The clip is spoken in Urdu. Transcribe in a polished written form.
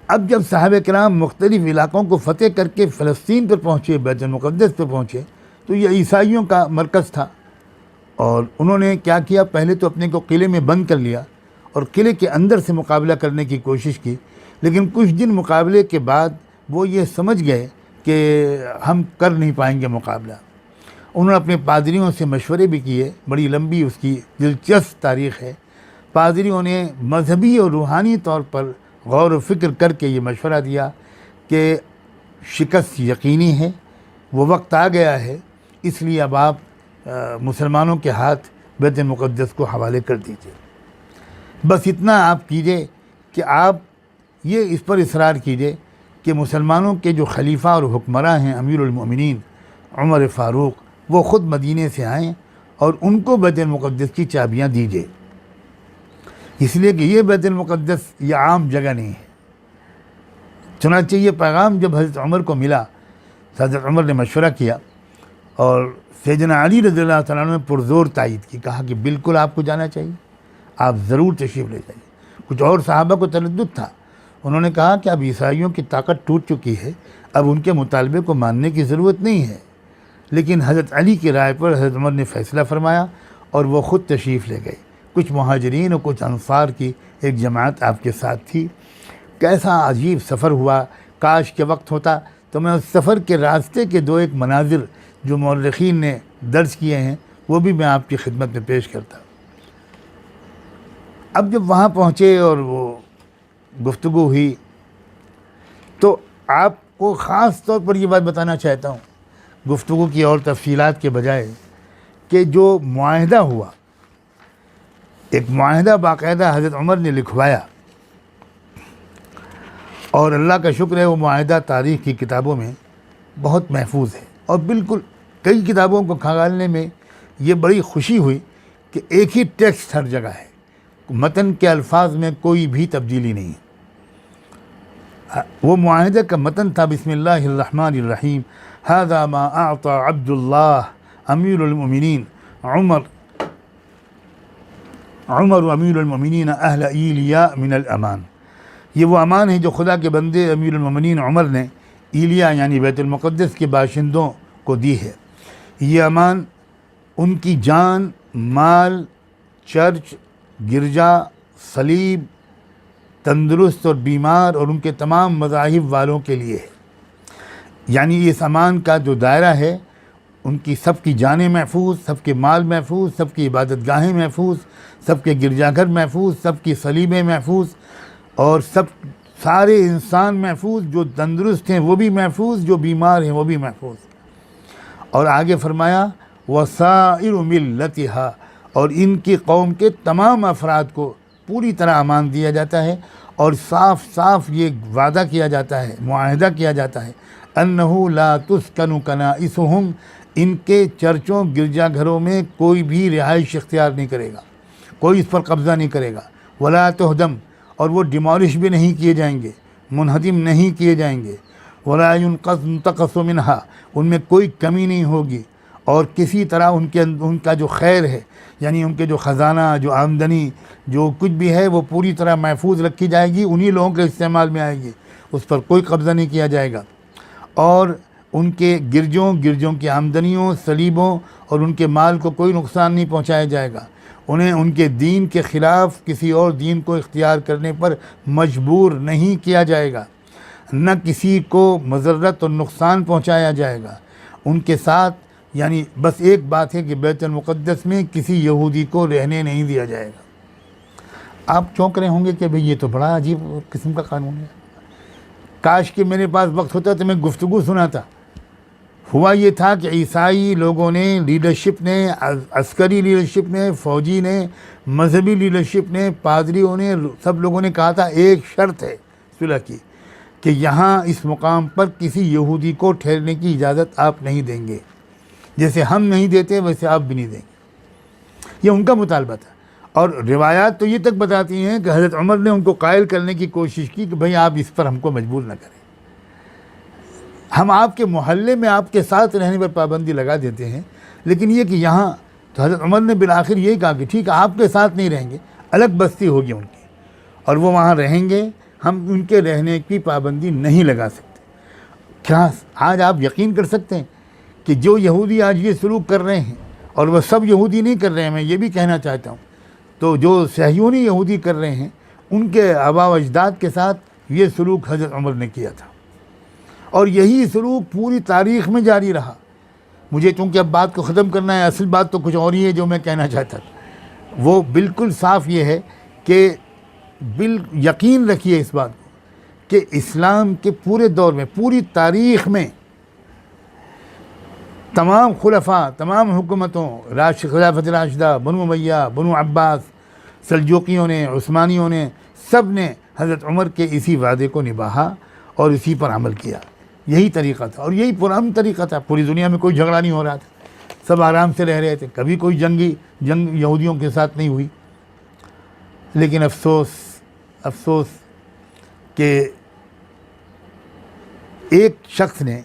اب جب صحابہ کرام مختلف علاقوں کو فتح کر کے فلسطین پر پہنچے، بیت المقدس پر پہنچے، تو یہ عیسائیوں کا مرکز تھا، اور انہوں نے کیا کیا، پہلے تو اپنے کو قلعے میں بند کر لیا اور قلعے کے اندر سے مقابلہ کرنے کی کوشش کی، لیکن کچھ دن مقابلے کے بعد وہ یہ سمجھ گئے کہ ہم کر نہیں پائیں گے مقابلہ۔ انہوں نے اپنے پادریوں سے مشورے بھی کیے، بڑی لمبی اس کی دلچسپ تاریخ ہے۔ پادریوں نے مذہبی اور روحانی طور پر غور و فکر کر کے یہ مشورہ دیا کہ شکست یقینی ہے، وہ وقت آ گیا ہے، اس لیے اب آپ مسلمانوں کے ہاتھ بیت المقدس کو حوالے کر دیجیے۔ بس اتنا آپ کیجئے کہ آپ یہ اس پر اصرار کیجئے کہ مسلمانوں کے جو خلیفہ اور حکمراں ہیں امیر المؤمنین عمر فاروق، وہ خود مدینے سے آئیں اور ان کو بیت المقدس کی چابیاں دیجئے، اس لیے کہ یہ بیت المقدس یہ عام جگہ نہیں ہے۔ چنانچہ یہ پیغام جب حضرت عمر کو ملا، حضرت عمر نے مشورہ کیا اور سیدنا علی رضی اللہ تعالیٰ عنہ نے پرزور تائید کی، کہا کہ بالکل آپ کو جانا چاہیے، آپ ضرور تشریف لے جائیے۔ کچھ اور صحابہ کو تردد تھا، انہوں نے کہا کہ اب عیسائیوں کی طاقت ٹوٹ چکی ہے، اب ان کے مطالبے کو ماننے کی ضرورت نہیں ہے، لیکن حضرت علی کی رائے پر حضرت عمر نے فیصلہ فرمایا اور وہ خود تشریف لے گئے۔ کچھ مہاجرین اور کچھ انصار کی ایک جماعت آپ کے ساتھ تھی۔ کیسا عجیب سفر ہوا، کاش کے وقت ہوتا تو میں اس سفر کے راستے کے دو ایک مناظر جو مورخین نے درج کیے ہیں وہ بھی میں آپ کی خدمت میں پیش کرتا۔ اب جب وہاں پہنچے اور وہ گفتگو ہوئی تو آپ کو خاص طور پر یہ بات بتانا چاہتا ہوں، گفتگو کی اور تفصیلات کے بجائے، کہ جو معاہدہ ہوا، ایک معاہدہ باقاعدہ حضرت عمر نے لکھوایا، اور اللہ کا شکر ہے وہ معاہدہ تاریخ کی کتابوں میں بہت محفوظ ہے، اور بالکل کئی کتابوں کو کھنگالنے میں یہ بڑی خوشی ہوئی کہ ایک ہی ٹیکسٹ ہر جگہ ہے، متن کے الفاظ میں کوئی بھی تبدیلی نہیں۔ وہ معاہدے کا متن تھا بسم اللہ الرحمن الرحیم، ھذا ما اعطى عبد اللہ امیر المؤمنین عمر امیر المؤمنین اہل ایلیا من الامان۔ یہ وہ امان ہے جو خدا کے بندے امیر المؤمنین عمر نے ایلیا یعنی بیت المقدس کے باشندوں کو دی ہے۔ یہ امان ان کی جان، مال، چرچ، گرجا، صلیب، تندرست اور بیمار اور ان کے تمام مذاہب والوں کے لیے ہے۔ یعنی اس امان کا جو دائرہ ہے، ان کی سب کی جانیں محفوظ، سب کے مال محفوظ، سب کی عبادت گاہیں محفوظ، سب کے گرجا گھر محفوظ، سب کی صلیبیں محفوظ، اور سارے انسان محفوظ، جو تندرست ہیں وہ بھی محفوظ، جو بیمار ہیں وہ بھی محفوظ۔ اور آگے فرمایا وَسَائِرُ مِلَّتِهَا، اور ان کی قوم کے تمام افراد کو پوری طرح امان دیا جاتا ہے، اور صاف صاف یہ وعدہ کیا جاتا ہے، معاہدہ کیا جاتا ہے أَنَّهُ لَا تُسْكَنُ كَنَائِسُهُمْ، ان کے چرچوں گرجا گھروں میں کوئی بھی رہائش اختیار نہیں کرے گا، کوئی اس پر قبضہ نہیں کرے گا، وَلَا تُهْدَمْ، اور وہ ڈیمالش بھی نہیں کیے جائیں گے، منہدم نہیں کیے جائیں گے، وَلَا يُنْقَصُ مِنْهَا، ان میں کوئی کمی نہیں ہوگی، اور کسی طرح ان کا جو خیر ہے، یعنی ان کے جو خزانہ، جو آمدنی، جو کچھ بھی ہے وہ پوری طرح محفوظ رکھی جائے گی، انہی لوگوں کے استعمال میں آئے گی، اس پر کوئی قبضہ نہیں کیا جائے گا۔ اور ان کے گرجوں کی آمدنیوں، صلیبوں اور ان کے مال کو کوئی نقصان نہیں پہنچایا جائے گا، انہیں ان کے دین کے خلاف کسی اور دین کو اختیار کرنے پر مجبور نہیں کیا جائے گا، نہ کسی کو مضرت اور نقصان پہنچایا جائے گا ان کے ساتھ۔ یعنی بس ایک بات ہے کہ بیت المقدس میں کسی یہودی کو رہنے نہیں دیا جائے گا۔ آپ چونک رہے ہوں گے کہ بھئی یہ تو بڑا عجیب قسم کا قانون ہے، کاش کہ میرے پاس وقت ہوتا تو میں گفتگو سناتا۔ ہوا یہ تھا کہ عیسائی لوگوں نے، لیڈرشپ نے، عسکری لیڈرشپ نے، فوجی نے، مذہبی لیڈرشپ نے، پادریوں نے، سب لوگوں نے کہا تھا ایک شرط ہے صلح کی، کہ یہاں اس مقام پر کسی یہودی کو ٹھہرنے کی اجازت آپ نہیں دیں گے، جیسے ہم نہیں دیتے ویسے آپ بھی نہیں دیں گے۔ یہ ان کا مطالبہ تھا، اور روایات تو یہ تک بتاتی ہیں کہ حضرت عمر نے ان کو قائل کرنے کی کوشش کی کہ بھئی آپ اس پر ہم کو مجبور نہ کریں، ہم آپ کے محلے میں آپ کے ساتھ رہنے پر پابندی لگا دیتے ہیں، لیکن یہ کہ یہاں تو حضرت عمر نے بالآخر یہی کہا کہ ٹھیک ہے آپ کے ساتھ نہیں رہیں گے، الگ بستی ہوگی ان کی، اور وہ وہاں رہیں گے، ہم ان کے رہنے کی پابندی نہیں لگا سکتے۔ کیا آج آپ یقین کر سکتے ہیں کہ جو یہودی آج یہ سلوک کر رہے ہیں، اور وہ سب یہودی نہیں کر رہے ہیں، میں یہ بھی کہنا چاہتا ہوں، تو جو صہیونی یہودی کر رہے ہیں ان کے آباء و اجداد کے ساتھ یہ سلوک حضرت عمر نے کیا تھا، اور یہی سلوک پوری تاریخ میں جاری رہا۔ مجھے چونکہ اب بات کو ختم کرنا ہے، اصل بات تو کچھ اور ہی ہے جو میں کہنا چاہتا تھا، وہ بالکل صاف یہ ہے کہ یقین رکھیے اس بات کو کہ اسلام کے پورے دور میں، پوری تاریخ میں تمام خلفاء، تمام حکومتوں، خلافت راشدہ، بنو امیہ، بنو عباس، سلجوقیوں نے، عثمانیوں نے، سب نے حضرت عمر کے اسی وعدے کو نبھایا اور اسی پر عمل کیا۔ یہی طریقہ تھا، اور یہی پرامن طریقہ تھا۔ پوری دنیا میں کوئی جھگڑا نہیں ہو رہا تھا، سب آرام سے رہ رہے تھے، کبھی کوئی جنگ یہودیوں کے ساتھ نہیں ہوئی۔ لیکن افسوس کہ ایک شخص نے